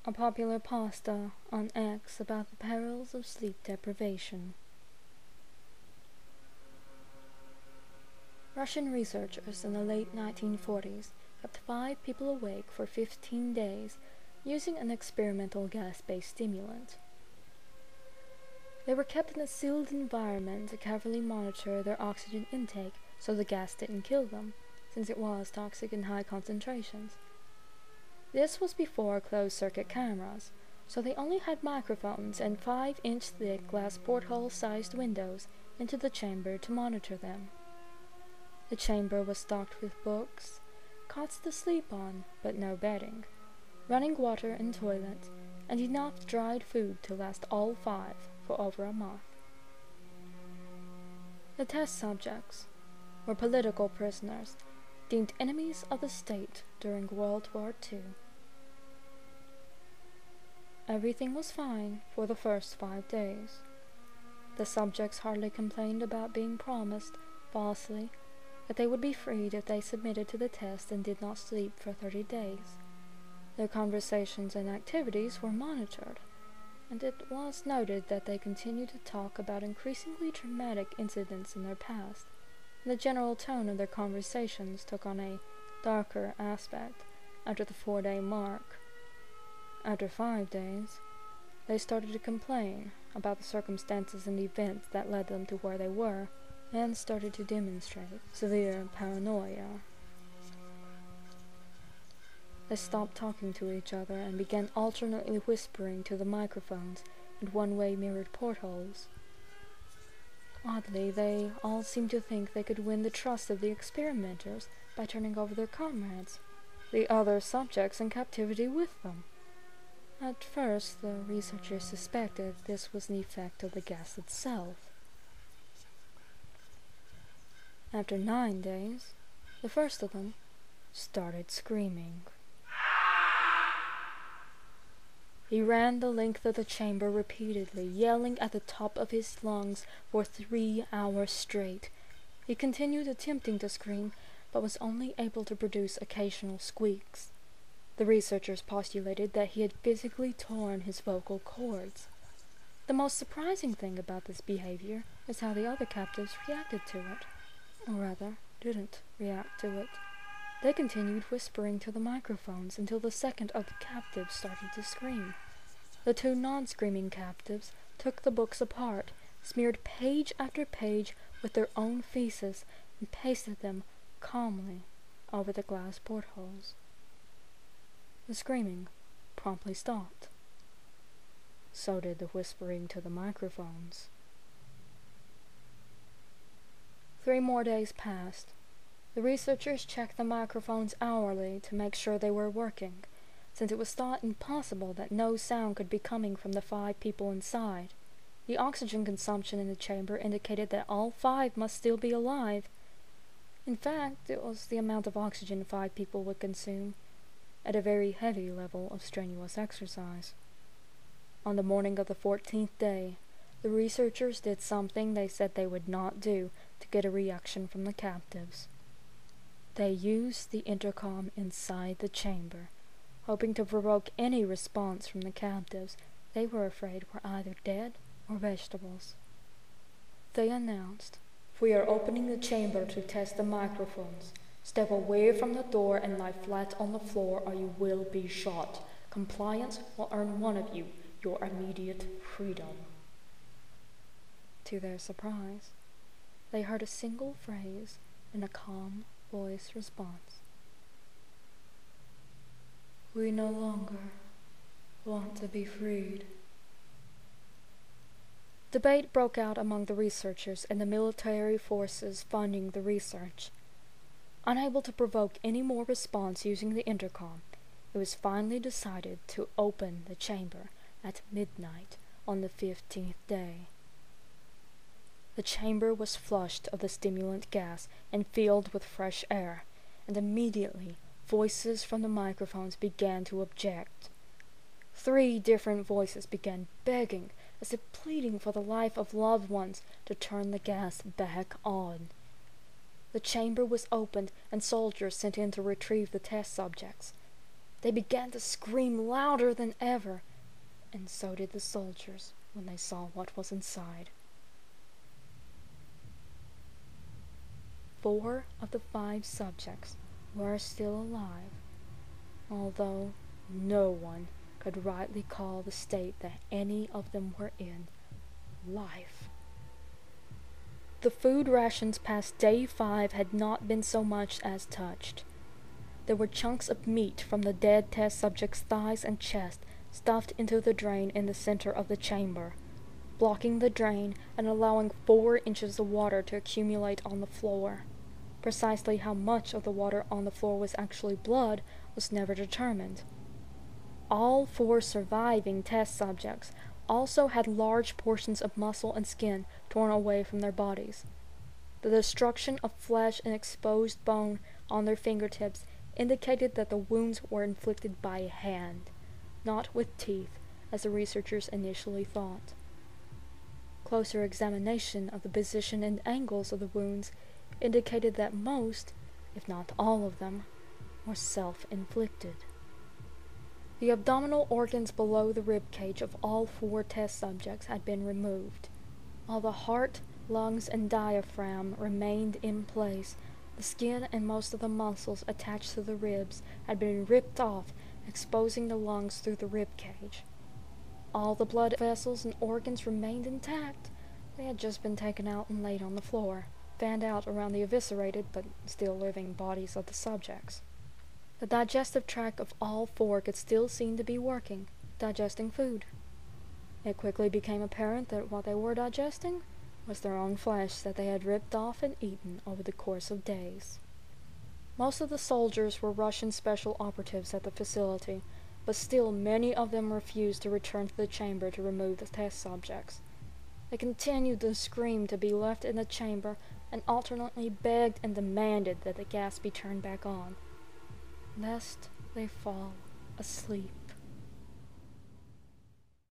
a popular pasta on X about the perils of sleep deprivation. Russian researchers in the late 1940s kept 5 people awake for 15 days using an experimental gas-based stimulant. They were kept in a sealed environment to carefully monitor their oxygen intake so the gas didn't kill them, since it was toxic in high concentrations. This was before closed-circuit cameras, so they only had microphones and 5-inch thick glass porthole-sized windows into the chamber to monitor them. The chamber was stocked with books, cots to sleep on, but no bedding, running water and toilet, and enough dried food to last all 5 for over a month. The test subjects were political prisoners deemed enemies of the state during World War II. Everything was fine for the first 5 days. The subjects hardly complained about being promised, falsely, that they would be freed if they submitted to the test and did not sleep for 30 days. Their conversations and activities were monitored, and it was noted that they continued to talk about increasingly traumatic incidents in their past. The general tone of their conversations took on a darker aspect after the 4-day mark. After 5 days, they started to complain about the circumstances and events that led them to where they were, and started to demonstrate severe paranoia. They stopped talking to each other and began alternately whispering to the microphones in one-way mirrored portholes. Oddly, they all seemed to think they could win the trust of the experimenters by turning over their comrades, the other subjects in captivity with them. At first, the researchers suspected this was an effect of the gas itself. After 9 days, the first of them started screaming. He ran the length of the chamber repeatedly, yelling at the top of his lungs for 3 hours straight. He continued attempting to scream, but was only able to produce occasional squeaks. The researchers postulated that he had physically torn his vocal cords. The most surprising thing about this behavior is how the other captives reacted to it. Or rather, didn't react to it. They continued whispering to the microphones until the second of the captives started to scream. The 2 non-screaming captives took the books apart, smeared page after page with their own feces, and pasted them calmly over the glass portholes. The screaming promptly stopped. So did the whispering to the microphones. 3 more days passed. The researchers checked the microphones hourly to make sure they were working, since it was thought impossible that no sound could be coming from the 5 people inside. The oxygen consumption in the chamber indicated that all 5 must still be alive. In fact, it was the amount of oxygen 5 people would consume at a very heavy level of strenuous exercise. On the morning of the 14th day, the researchers did something they said they would not do to get a reaction from the captives. They used the intercom inside the chamber, hoping to provoke any response from the captives they were afraid were either dead or vegetables. They announced, "We are opening the chamber to test the microphones. Step away from the door and lie flat on the floor or you will be shot. Compliance will earn one of you your immediate freedom." To their surprise, they heard a single phrase in a calm voice response. "We no longer want to be freed." Debate broke out among the researchers and the military forces funding the research. Unable to provoke any more response using the intercom, it was finally decided to open the chamber at midnight on the 15th day. The chamber was flushed of the stimulant gas and filled with fresh air, and immediately voices from the microphones began to object. 3 different voices began begging, as if pleading for the life of loved ones, to turn the gas back on. The chamber was opened and soldiers sent in to retrieve the test subjects. They began to scream louder than ever, and so did the soldiers when they saw what was inside. 4 of the 5 subjects were still alive, although no one could rightly call the state that any of them were in life. The food rations past day 5 had not been so much as touched. There were chunks of meat from the dead test subject's thighs and chest stuffed into the drain in the center of the chamber, blocking the drain and allowing 4 inches of water to accumulate on the floor. Precisely how much of the water on the floor was actually blood was never determined. All 4 surviving test subjects also had large portions of muscle and skin torn away from their bodies. The destruction of flesh and exposed bone on their fingertips indicated that the wounds were inflicted by hand, not with teeth, as the researchers initially thought. Closer examination of the position and angles of the wounds indicated that most, if not all of them, were self-inflicted. The abdominal organs below the rib cage of all 4 test subjects had been removed. While the heart, lungs, and diaphragm remained in place, the skin and most of the muscles attached to the ribs had been ripped off, exposing the lungs through the rib cage. All the blood vessels and organs remained intact. They had just been taken out and laid on the floor, fanned out around the eviscerated but still living bodies of the subjects. The digestive tract of all 4 could still seem to be working, digesting food. It quickly became apparent that what they were digesting was their own flesh that they had ripped off and eaten over the course of days. Most of the soldiers were Russian special operatives at the facility, but still many of them refused to return to the chamber to remove the test subjects. They continued to scream to be left in the chamber and alternately begged and demanded that the gas be turned back on, lest they fall asleep.